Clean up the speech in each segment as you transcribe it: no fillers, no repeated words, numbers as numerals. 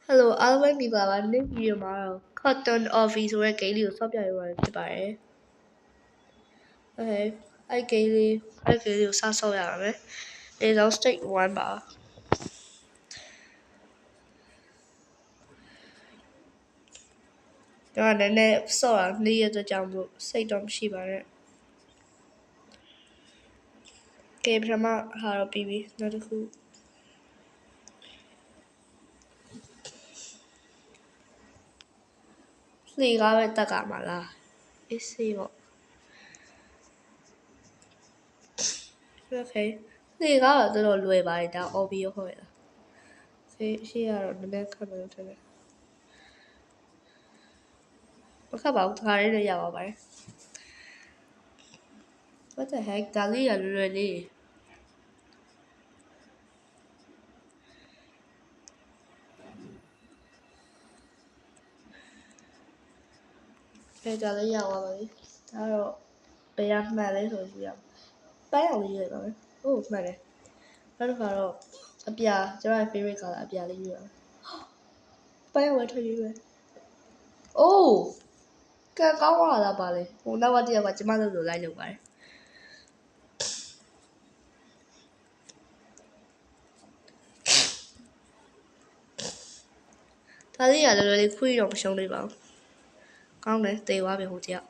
Hello အားလုံးပဲမင်္ဂလာပါနေ့ဗီဒီယိုမှာတော့ Cotton Office ဆိုတဲ့ game လေးကိုဆော့ပြရမှာဖြစ်ပါတယ်။ Okay အဲ့ game လေးကိုစဆော့ရပါမယ်။ဒီတော့ stage 1ပါ။ဒါကလည်းဆော့တာနေ့ရက်အတွက်ကြောင့်မို့စိတ်တော့မရှိပါနဲ့။ game ပထမဟာတော့ပြီးပြီနောက်တစ်ခုလှေကားပဲတက်ကမှာလားအေးစေးပေါ့ Okay လှေကားတော့တော်တော်လွယ်ပါတယ်ဒါ OB ရောဟုတ်ရလားရှေ့ကတော့နည်းနည်းခက်မယ်လို့ထင်တယ်မခက်ပါဘူးခါလေးနဲ့ရပါပါတယ် What the heck ဒါလေးရလွယ်လေးဒါလေးရပါပါလေဒါတော့ဘယ်ရမှန်လဲဆိုကြည့်ရအောင်ပိုင်းအောင်လေးရပါမယ်ဟုတ်မှန်တယ်နောက်တစ်ခါတော့အပြာကျွန်တော် favorite color အပြာလေးယူရအောင်ပိုင်းအောင်ဝယ်ထွက်ရေးပဲအိုးကဲကောင်းပါလားပါလေဟိုနောက်ကတယောက်ကကျမတို့လိုလိုက်လုပ်ပါတယ်ဒါလေးရလွယ်လေးခွေးတော့မရှုံးသေးပါဘူးကောင်းတယ်တေသွားပြီဟိုတယောက်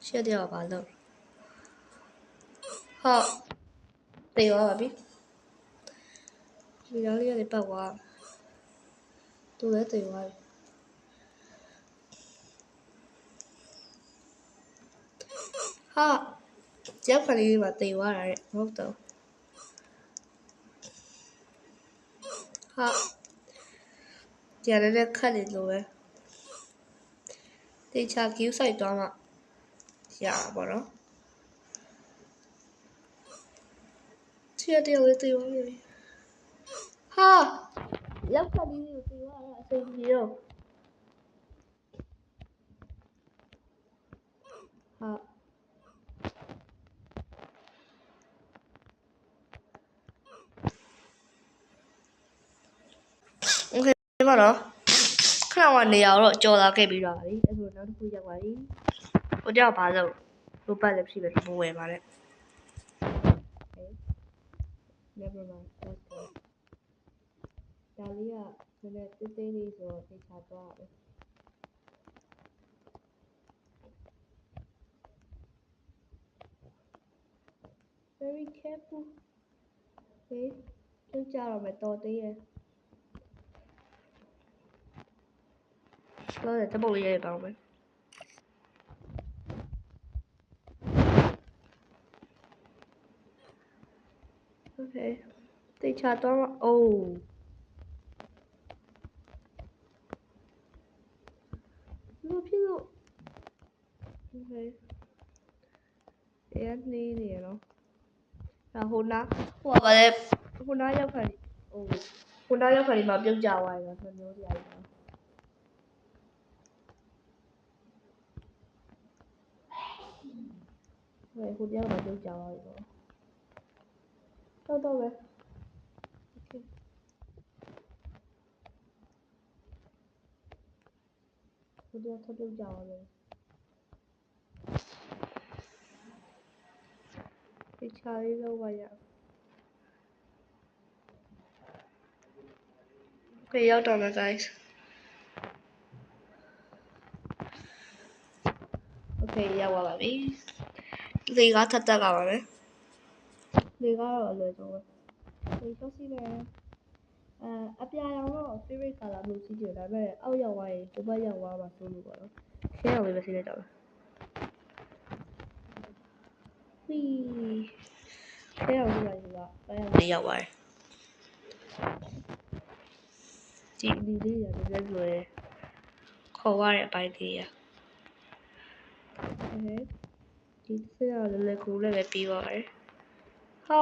ရှက်တယောက်ပါလို့ဟုတ်တေသွားပါပြီဒီတော့လေးရပတ်သွားသူလည်းတေသွားပြီဟာတယောက်ခလေးမှာတေသွားတာတဲ့ဟုတ်တော့ဟာကြရတဲ့ခက်နေလို့ပဲတေချာ queue site သွားမှရပါတော့ချရတဲ့လေးတေသွားပြီဟာရောက်ခက်လေးကိုတေသွားတာအစိမ်ကြီးရောဟာโอเคပါတော့ခဏကနေရာတော့ကြော်လာခဲ့ပြီးတော့ပြီအဲ့ဆိုနောက်တစ်ခုရောက်ပါပြီဟိုကြောက်ပါလို့လိုပတ်လည်းဖြစ်ပဲမဝယ်ပါနဲ့ Never mind that's good ဒါလေးကနည်းနည်းသေးသေးလေးဆိုတော့သိချာသွားတယ် Very careful ဟေးပြုတ်ကြတော့မယ်တော်သေးရဲ့တော့တပုတ်လေးရပါမယ်Okay သိချာတော့အိုးလို့ဖြစ်လို့ Okay အဲ့နေနေရနော်ဟိုနာဟိုကလည်းဟိုနာရောက်ခါဟိုနာရောက်ခါဒီမှာပြုတ်ကြသွားတယ်ဆိုမျိုးစရာကြီးဟိုတယောက်မှပြုတ်ကြသွားပြီပေါ့တော့ပဲ Okay ဟိုတယောက်ထပ်ပြုတ်ကြသွားတယ်ဒီချာလေးလောက်ပါရOkay ရောက်တော့မယ် guys Okay ရောက်ပါပြီလေကားထပ်တက်ကပါမယ်လေကားတော့အလွယ်ဆုံးပဲဒီတော့စီးမယ်အပြာရောင်တော့ favorite color လို့စီးကြတယ်ဒါပေမဲ့အောက်ရောက်သွားရင်ဟိုဘက်ရောက်သွားမှာဆိုလို့ပေါ့နော်ရှင်းအောင်လေးပဲစီးလိုက်တော့ဝီးရှင်းအောင်လေးပါဒီကပိုင်းအောင်လေးရောက်သွားတယ်ဒီဒီလေးရတယ်လွယ်ခေါ်ရတဲ့အပိုင်းလေးရဒီစရလည်းကူလည်းပဲပြီးပါမယ်ဟာ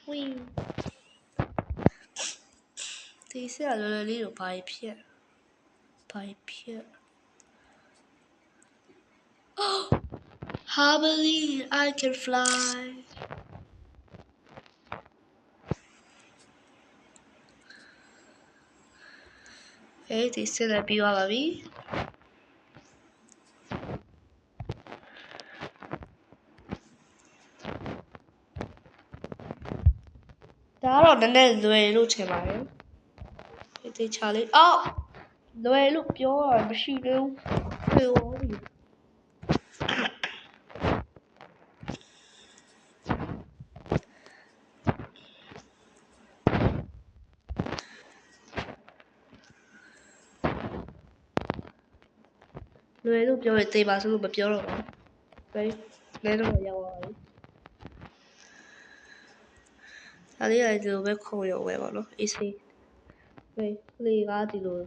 ဝီးဒီစရလည်းလေးကိုဘာဖြစ် Happily I can fly ဒီစစ်လည်းပြီးသွားပါပြီဒါကတော့နည်းနည်းလွယ်လို့ထင်ပါတယ်ဒီချာလေးအော်လွယ်လို့ပြောရမရှိသေးဘူးပြေသွားပြီလွယ်လို့ပြောရင်သေပါဆိုလို့မပြောတော့ဘူးပဲလဲတော့ရောက်သွားပြီဒါလေးလည်းဒီလိုပဲခုံရုံပဲပေါ့နော် AC ပဲလေကားဒီလို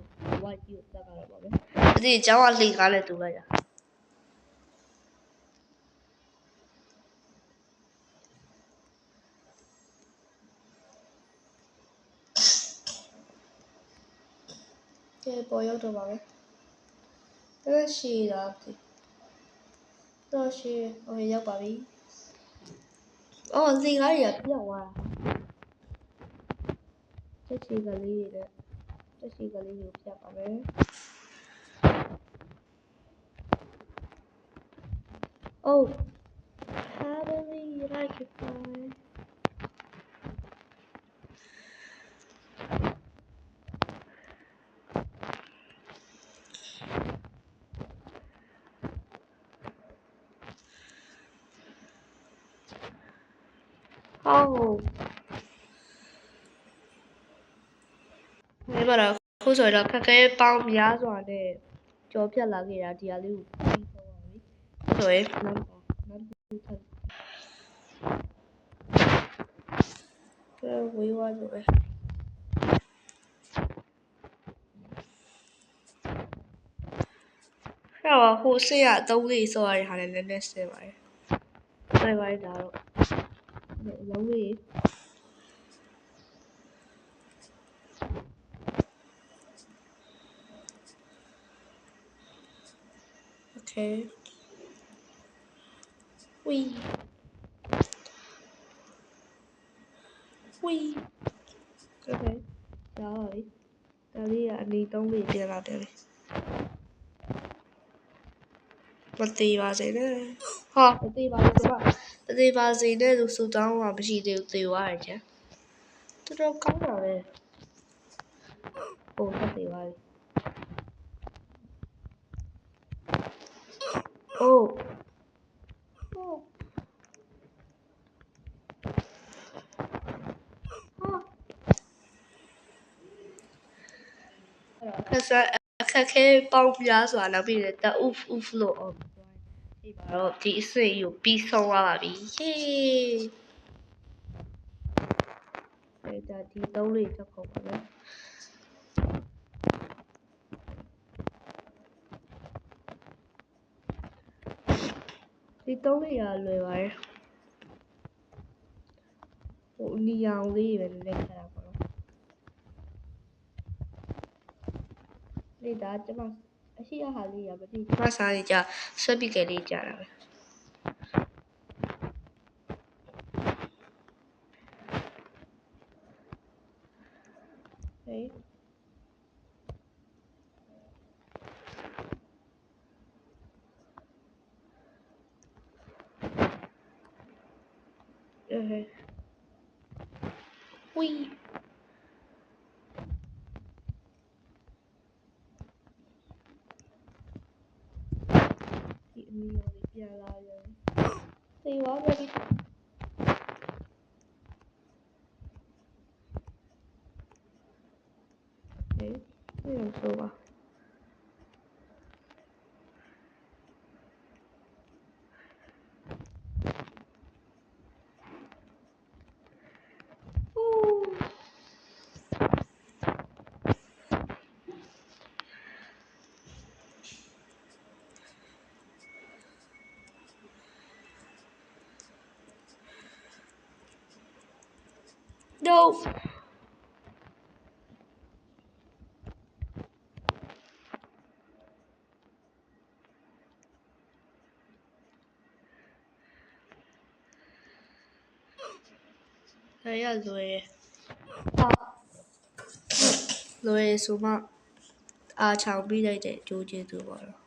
white ကြီးကိုတက်လာတော့ပါပဲဒီအကြောင်းကလေကားနဲ့တူလိုက်တာကဲပေါ်ရောက်တော့ပါပဲတော်ရှိတာဒီတော်ရှိโอเคရောက်ပါပြီအော်လေကားတွေကပြောင်းသွားတာတက်ချီကလေးတွေနဲ့တက်ချီကလေးကိုပြပါမယ်အိုး Happily like it fly ဒီမှာတော့ခုဆိုတော့ခက်ခဲပေါင်းများစွာနဲ့ကြော်ဖြတ်လာခဲ့တာဒီဟာလေးကိုပြီးဆုံးပါပြီဆိုရင်နောက်တစ်ထပ်ဝေးသွားလို့ပဲဟိုဆေးကအသုံးလေးစောရတဲ့ဟာလည်းနည်းနည်းဆဲပါတယ်ဆဲပါတယ်ဒါတော့အလုံးလေး Okay. Wee. Wee. Okay. Rồi. Tao đi đi tông bị tiền là tiền. Một tỷ vào gì nữa. Hả? Một tỷ vào gì nữa. Một tỷ vào gì nữa được số tao mà bị gì đều tiêu ai chứ. Tôi đâu có nào đây. Ồ, một tỷ vào. Ồ.အခက်ခဲပေါင်းများစွာနောက်ပြီးတအုပ်လို့အောင်ဒီမှာတော့ဒီအစိကိုပြီးဆုံးသွားပါပြီဟေးဒါဒီသုံးလေးချက်ကုန်ပါမယ်ဒီသုံးလေးရလွယ်ပါတယ်ဟိုနီအောင်လေးပဲနည်းနည်းခက်တာပေါ့နော်ဒါကျမအရှိရဟာလေးရမသိကျမစားနေကြဆွဲပစ်ကလေးကြတာပဲဟေးဝီဒီအမီရောလေးပြန်လာရင်သေသွားပြီဟေးဒီလိုဆိုပါNo. ရလွယ်လွယ်ဆိုမှအားချောင်ပြီးလိုက်တဲ့ကြိုးကျေးသူပေါ့နော်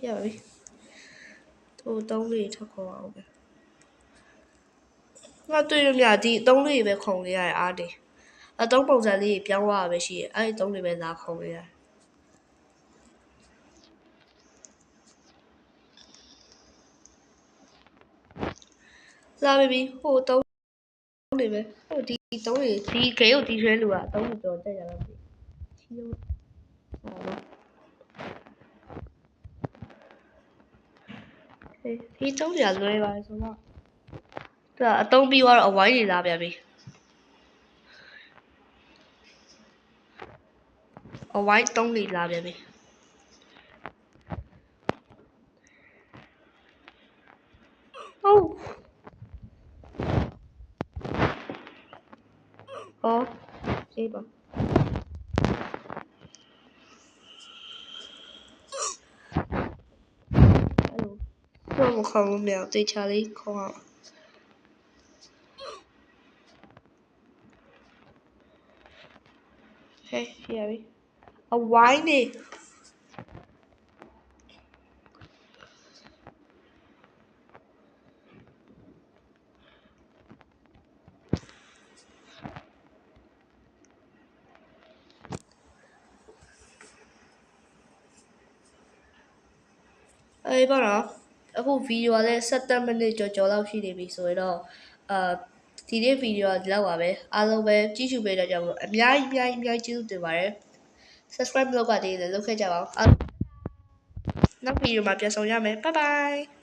ရပြီသူသုံးလေးထပ်ခေါ်အောင်ပဲငါတွေ့ရမြဒီသုံးလေးပဲခုံနေရတယ်အားနေအသုံးပုံစံလေးပြောင်းသွားတာပဲရှိတယ်အဲ့ဒီသုံးလေးပဲလာခုံနေရတယ်လာပြီဟိုသုံးလေးပဲဟိုဒီသုံးလေးဒီခဲကိုဒီရွှဲလူကသုံးလေးတော့တက်ကြတော့ပြီချီးတော့ဒီသုံးလေးလွယ်ပါဆိုတော့သူကအသုံးပြီးတော့အဝိုင်းနေလာပြန်ပြီအဝိုင်းသုံးလေးလာပြန်ပြီဟုတ်အေးပါတော့မခေါ်လို့မရတေချာလေးခေါ်အောင်ဟဲ့ရပြီအဝိုင်းနေအေးပါတော့အခုဗီဒီယိုကလည်း17မိနစ်ကျော်လောက်ရှိနေပြီဆိုရင်တော့ဒီနေ့ဗီဒီယိုကဒီလောက်ပါပဲအားလုံးပဲကြည့်ရှုပေးကြပါအများကြီးကျေးဇူးတင်ပါတယ် subscribe လုပ်ပါသေးတယ်လုပ်ခဲ့ကြပါအောင်နောက်ဗီဒီယိုမှာပြန်ဆောင်ရမယ် bye bye